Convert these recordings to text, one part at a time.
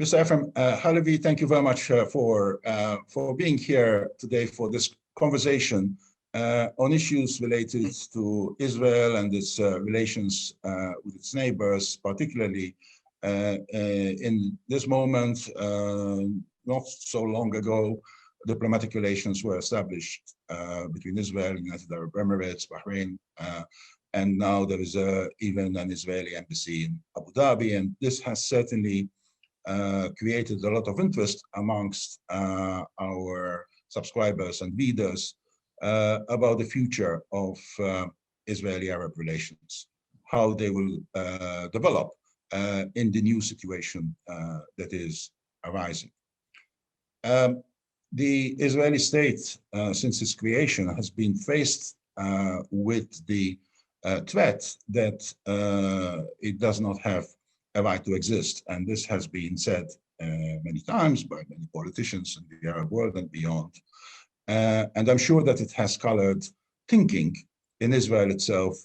Mr. Ephraim, Halevi, thank you very much for being here today for this conversation on issues related to Israel and its relations with its neighbors, particularly in this moment. Not so long ago, diplomatic relations were established between Israel, United Arab Emirates, Bahrain, and now there is even an Israeli embassy in Abu Dhabi, and this has certainly created a lot of interest amongst our subscribers and readers about the future of Israeli-Arab relations, how they will develop in the new situation that is arising. The Israeli state, since its creation, has been faced with the threat that it does not have a right to exist. And this has been said many times by many politicians in the Arab world and beyond. And I'm sure that it has colored thinking in Israel itself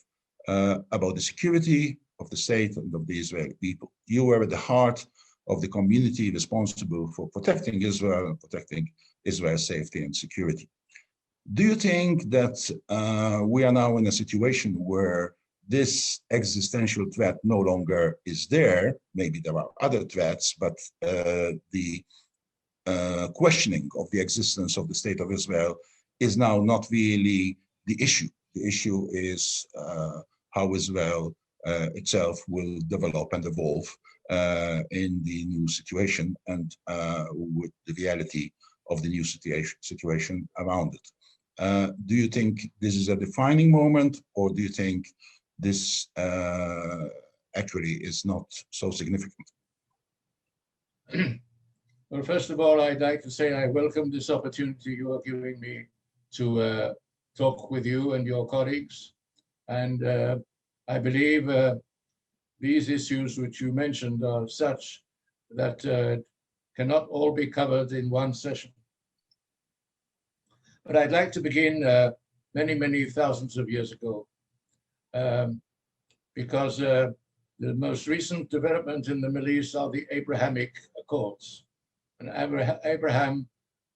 about the security of the state and of the Israeli people. You were at the heart of the community responsible for protecting Israel and protecting Israel's safety and security. Do you think that we are now in a situation where this existential threat no longer is there? Maybe there are other threats, but the questioning of the existence of the state of Israel is now not really the issue. The issue is how Israel itself will develop and evolve in the new situation and with the reality of the new situation around it. Do you think this is a defining moment, or do you think this actually is not so significant? Well, first of all, I'd like to say I welcome this opportunity you are giving me to talk with you and your colleagues. And I believe these issues which you mentioned are such that cannot all be covered in one session. But I'd like to begin many, many thousands of years ago, because the most recent development in the Middle East are the Abrahamic Accords. And Abraham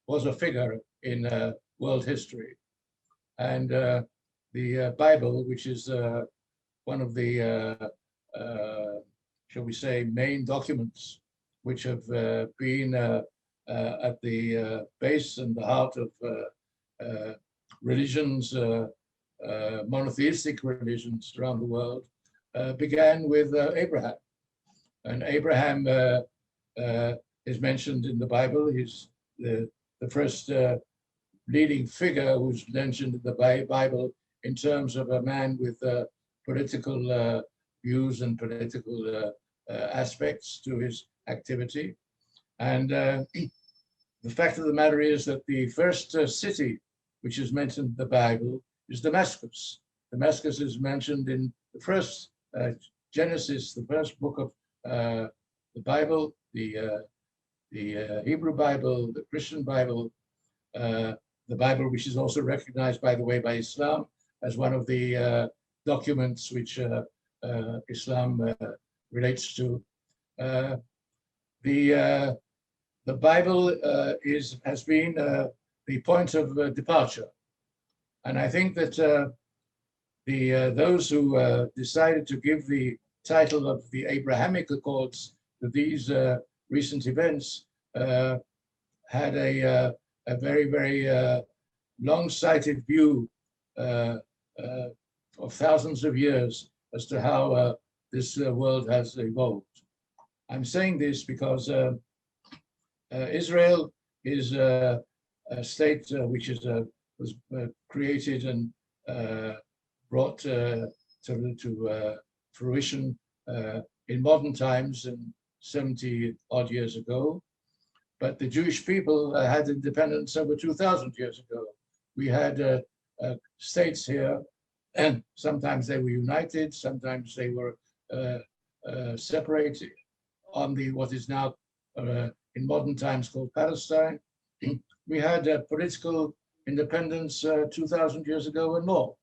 was a figure in world history. And the Bible, which is one of the, shall we say, main documents which have been at the base and the heart of religions, monotheistic religions around the world, began with Abraham. And Abraham is mentioned in the Bible. He's the first leading figure who's mentioned in the Bible in terms of a man with political views and political aspects to his activity. And the fact of the matter is that the first city which is mentioned in the Bible is Damascus. Damascus is mentioned in the first Genesis, the first book of the Bible, the Hebrew Bible, the Christian Bible, the Bible which is also recognized, by the way, by Islam as one of the documents which Islam relates to. The Bible has been the point of departure. And I think that those who decided to give the title of the Abrahamic Accords to these recent events had a very, very long-sighted view of thousands of years as to how this world has evolved. I'm saying this because Israel is a state which was created and brought to fruition in modern times and 70 odd years ago. But the Jewish people had independence over 2,000 years ago. We had states here, and sometimes they were united, sometimes they were separated on what is now in modern times called Palestine. We had political independence 2,000 years ago and more.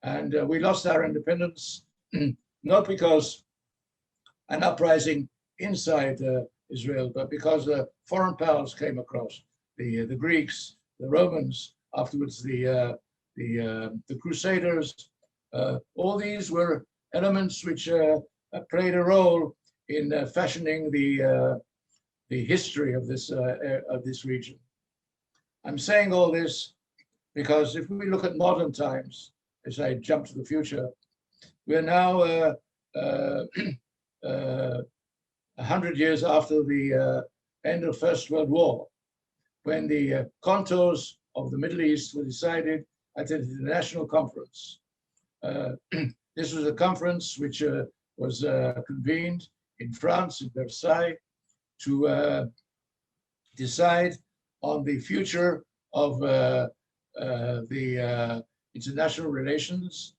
And we lost our independence not because an uprising inside Israel, but because foreign powers came across, the Greeks, the Romans, afterwards the Crusaders. All these were elements which played a role in fashioning the history of this region. I'm saying all this because if we look at modern times, as I jump to the future, we are now 100 years after the end of First World War, when the contours of the Middle East were decided at an international conference. This was a conference which was convened in France, in Versailles, to decide on the future of the international relations,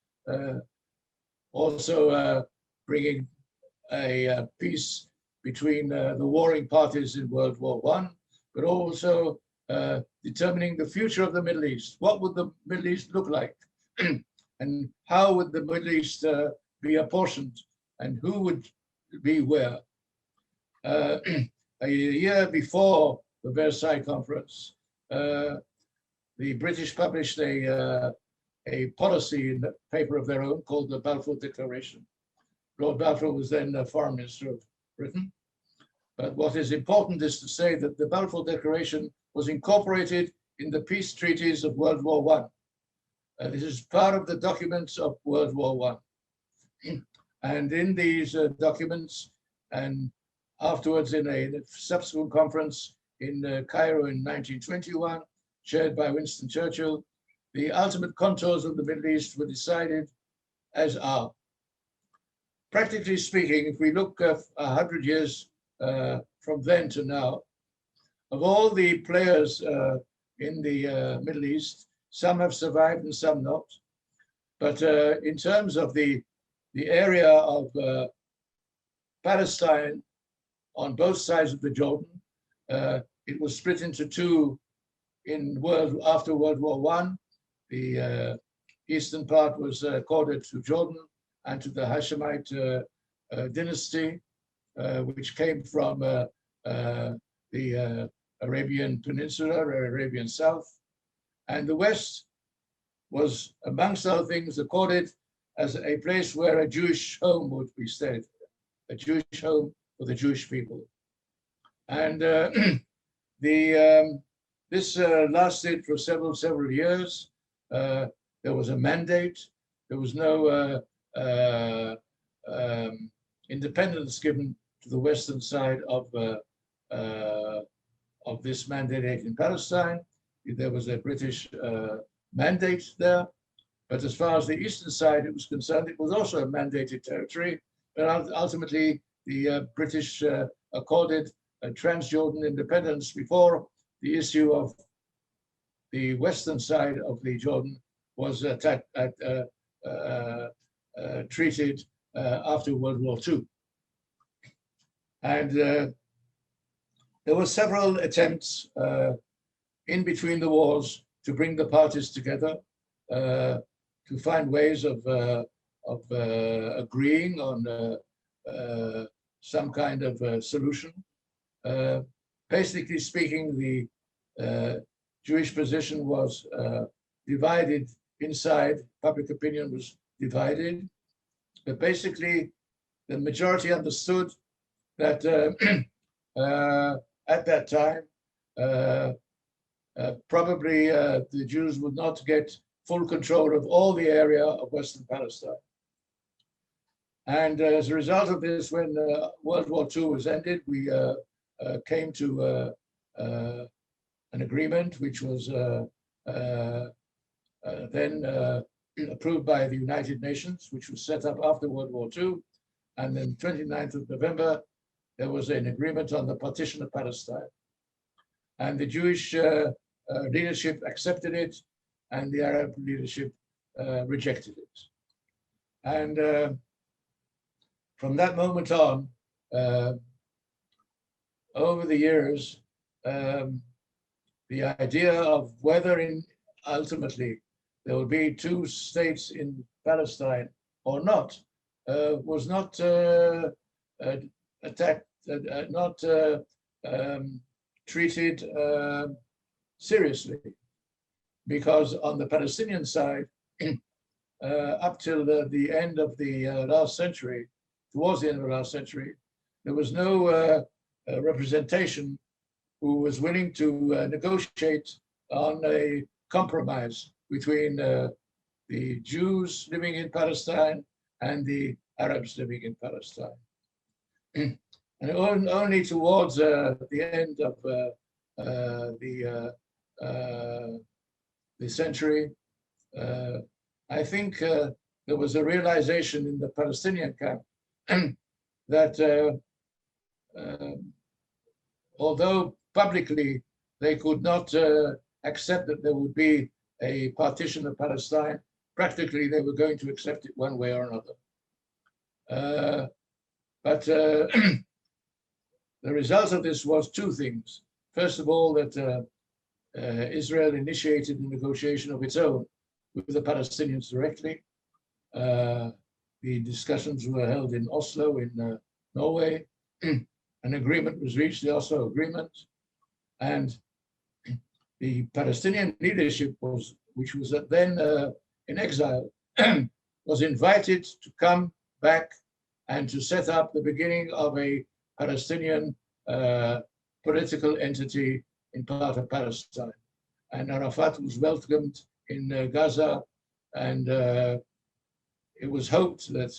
also bringing a peace between the warring parties in World War I, but also determining the future of the Middle East. What would the Middle East look like? And how would the Middle East be apportioned? And who would be where? A year before the Versailles Conference, the British published a policy in the paper of their own called the Balfour Declaration. Lord Balfour was then the Foreign Minister of Britain. But what is important is to say that the Balfour Declaration was incorporated in the peace treaties of World War I. This is part of the documents of World War I. And in these documents, and afterwards in a subsequent conference in Cairo in 1921, chaired by Winston Churchill, the ultimate contours of the Middle East were decided as are. Practically speaking, if we look 100 years from then to now, of all the players in the Middle East, some have survived and some not. But in terms of the area of Palestine on both sides of the Jordan, it was split into two after World War I. The eastern part was accorded to Jordan and to the Hashemite dynasty, which came from the Arabian Peninsula, or Arabian South. And the West was, amongst other things, accorded as a place where a Jewish home would be stayed, a Jewish home for the Jewish people. And this lasted for several years. There was a mandate. There was no independence given to the western side of this mandate in Palestine. There was a British mandate there, but as far as the eastern side was concerned, it was also a mandated territory. But ultimately, the British accorded a Transjordan independence before the issue of the western side of the Jordan was treated after World War II. And there were several attempts in between the wars to bring the parties together, to find ways of agreeing on some kind of solution. Basically speaking, the Jewish position was divided inside, public opinion was divided, but basically the majority understood that at that time, probably the Jews would not get full control of all the area of Western Palestine. And as a result of this, when World War II was ended, we came to an agreement which was then approved by the United Nations, which was set up after World War II. And then 29th of November, there was an agreement on the partition of Palestine. And the Jewish leadership accepted it, and the Arab leadership rejected it. And from that moment on, over the years, the idea of whether ultimately there will be two states in Palestine or not was not treated seriously, because on the Palestinian side, up till the end of the last century, towards the end of the last century, there was no representation who was willing to negotiate on a compromise between the Jews living in Palestine and the Arabs living in Palestine. And only towards the end of the century, I think there was a realization in the Palestinian camp that although publicly they could not accept that there would be a partition of Palestine, practically they were going to accept it one way or another. But the result of this was two things. First of all, that Israel initiated a negotiation of its own with the Palestinians directly. The discussions were held in Oslo in Norway. An agreement was reached, the Oslo Agreement, and the Palestinian leadership which was then in exile, was invited to come back and to set up the beginning of a Palestinian political entity in part of Palestine. And Arafat was welcomed in Gaza, and it was hoped that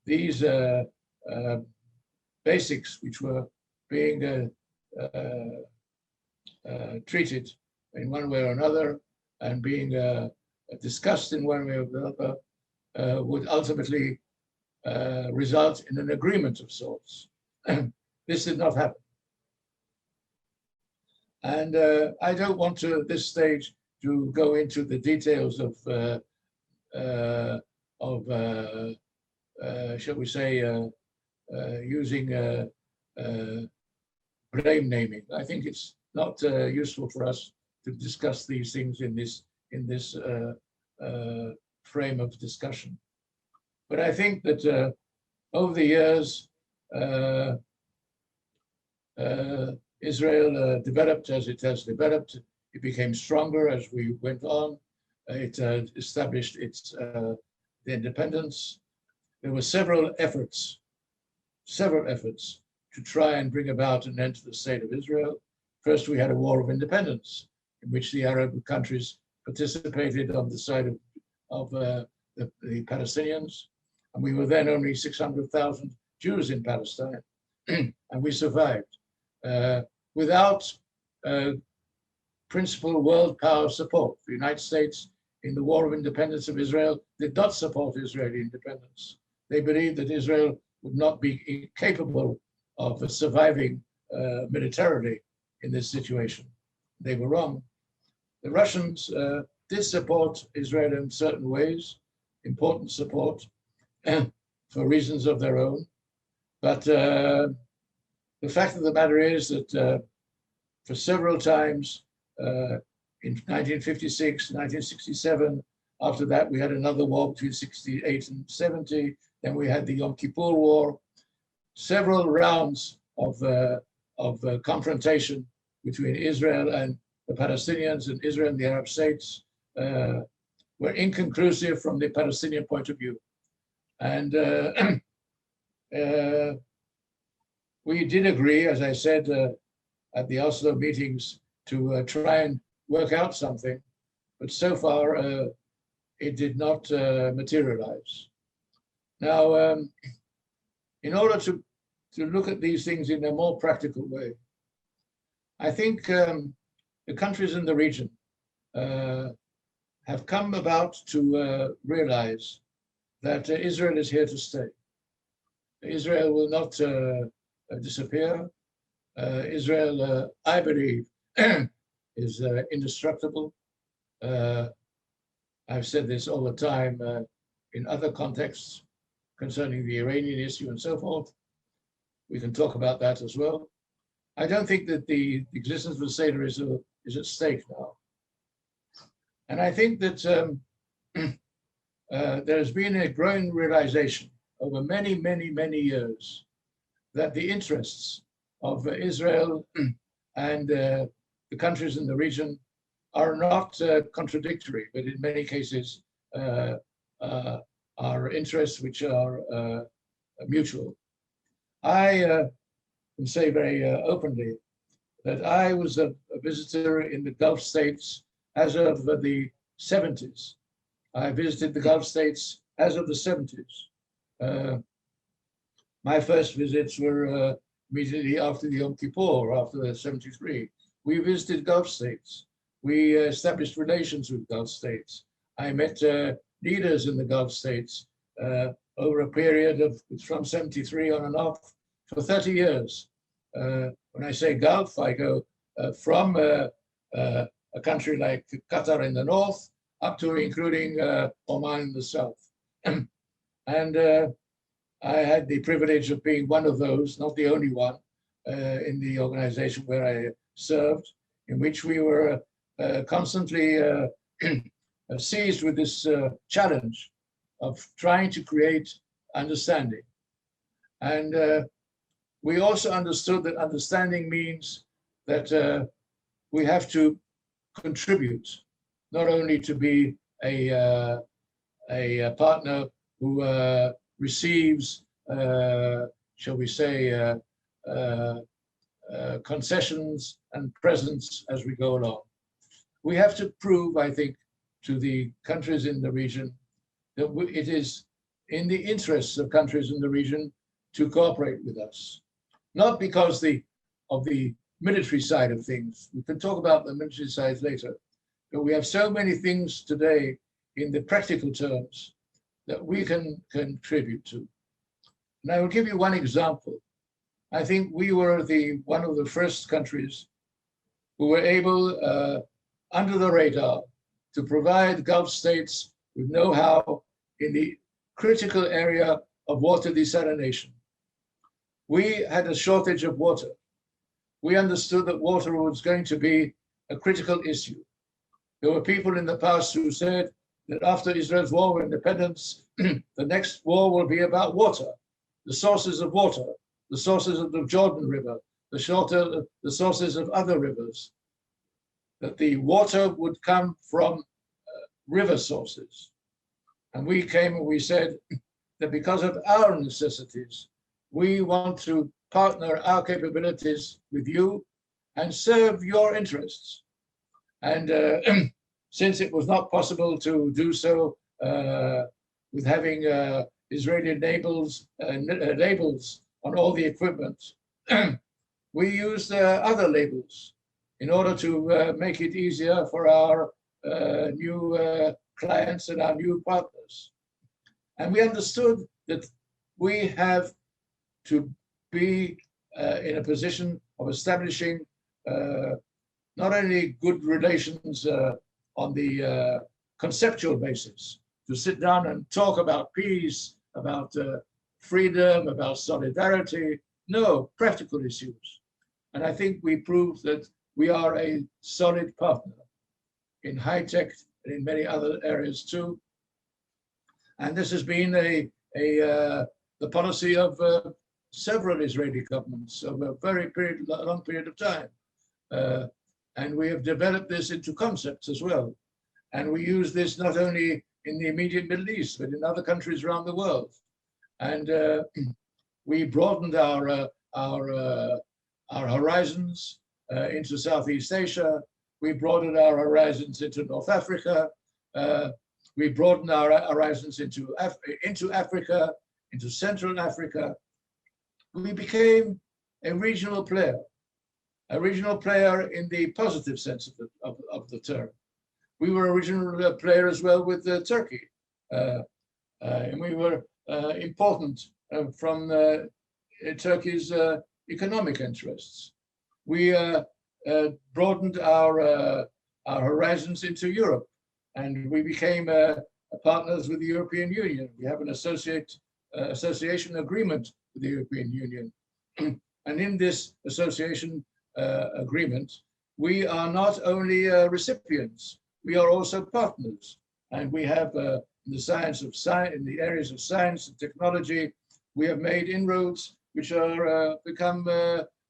these basics, which were being treated in one way or another and being discussed in one way or another, would ultimately result in an agreement of sorts. This did not happen. And I don't want to, at this stage, to go into the details of shall we say, using blame naming. I think it's not useful for us to discuss these things in this frame of discussion. But I think that over the years, Israel developed as it has developed. It became stronger as we went on. It established its independence. There were several efforts to try and bring about an end to the state of Israel. First, we had a war of independence in which the Arab countries participated on the side of the Palestinians. And we were then only 600,000 Jews in Palestine, and we survived without principal world power support. The United States, in the War of Independence of Israel, did not support Israeli independence. They believed that Israel would not be capable of surviving militarily in this situation. They were wrong. The Russians did support Israel in certain ways, important support, for reasons of their own. But the fact of the matter is that for several times, in 1956, 1967, after that we had another war between 68 and 70, then we had the Yom Kippur War, several rounds of confrontation between Israel and the Palestinians and Israel and the Arab states were inconclusive from the Palestinian point of view. And we did agree, as I said, at the Oslo meetings to try and work out something, but so far it did not materialize. Now, in order to look at these things in a more practical way, I think the countries in the region have come about to realize that Israel is here to stay. Israel will not disappear. Israel, I believe, is indestructible. I've said this all the time in other contexts concerning the Iranian issue and so forth. We can talk about that as well. I don't think that the existence of the state of Israel is at stake now. And I think that there has been a growing realization over many, many, many years that the interests of Israel and the countries in the region are not contradictory, but in many cases are interests which are mutual. I can say very openly that I was a visitor in the Gulf states as of the 70s. I visited the Gulf states as of the 70s. My first visits were immediately after the Yom Kippur, after 73. We visited Gulf states. We established relations with Gulf states. I met leaders in the Gulf states over a period of from 73 on and off for 30 years. When I say Gulf, I go from a country like Qatar in the north up to including Oman in the south. And I had the privilege of being one of those, not the only one, in the organization where I served, in which we were constantly seized with this challenge of trying to create understanding. And we also understood that understanding means that we have to contribute, not only to be a partner who receives, shall we say, concessions and presents as we go along. We have to prove, I think, to the countries in the region that it is in the interests of countries in the region to cooperate with us. Not because of the military side of things. We can talk about the military side later, but we have so many things today in the practical terms that we can contribute to. And I will give you one example. I think we were one of the first countries who were able, under the radar, to provide Gulf states with know-how in the critical area of water desalination. We had a shortage of water. We understood that water was going to be a critical issue. There were people in the past who said that after Israel's war of independence, the next war will be about water, the sources of water, the sources of the Jordan River, the sources of other rivers, that the water would come from river sources. And we came and we said that because of our necessities, we want to partner our capabilities with you and serve your interests. And since it was not possible to do so with having Israeli labels on all the equipment, we used other labels in order to make it easier for our new clients and our new partners. And we understood that we have to be in a position of establishing not only good relations on the conceptual basis, to sit down and talk about peace, about freedom, about solidarity, no, practical issues. And I think we proved that we are a solid partner in high tech and in many other areas too. And this has been the policy of several Israeli governments over a very long period of time. And we have developed this into concepts as well. And we use this not only in the immediate Middle East, but in other countries around the world. And we broadened our horizons into Southeast Asia. We broadened our horizons into North Africa. We broadened our horizons into Africa, into Central Africa. We became a regional player in the positive sense of the term. We were a regional player as well with Turkey. And we were important from Turkey's economic interests. We broadened our horizons into Europe, and we became partners with the European Union. We have an association agreement with the European Union. And in this association agreement, we are not only recipients, we are also partners. And we have in the areas of science and technology, we have made inroads which are become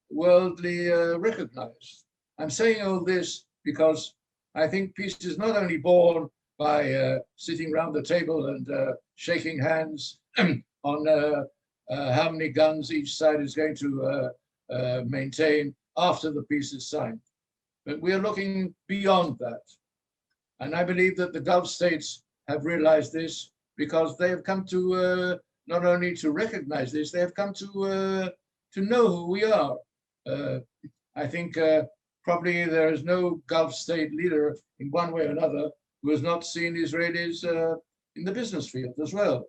worldly recognized. I'm saying all this because I think peace is not only born by sitting around the table and shaking hands on how many guns each side is going to maintain after the peace is signed. But we are looking beyond that. And I believe that the Gulf states have realized this because they have come to not only to recognize this, they have come to know who we are. I think probably there is no Gulf state leader in one way or another who has not seen Israelis in the business field as well.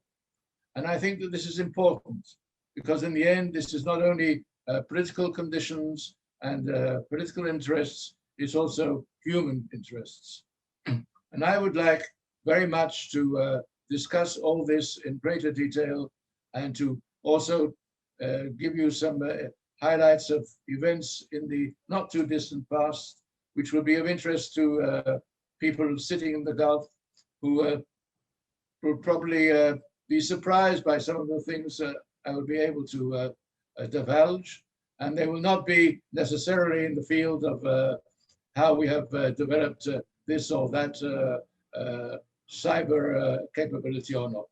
And I think that this is important because in the end, this is not only political conditions and political interests, it's also human interests. And I would like very much to discuss all this in greater detail and to also give you some highlights of events in the not too distant past, which will be of interest to people sitting in the Gulf who will probably be surprised by some of the things I will be able to divulge. And they will not be necessarily in the field of how we have developed this or that cyber capability or not.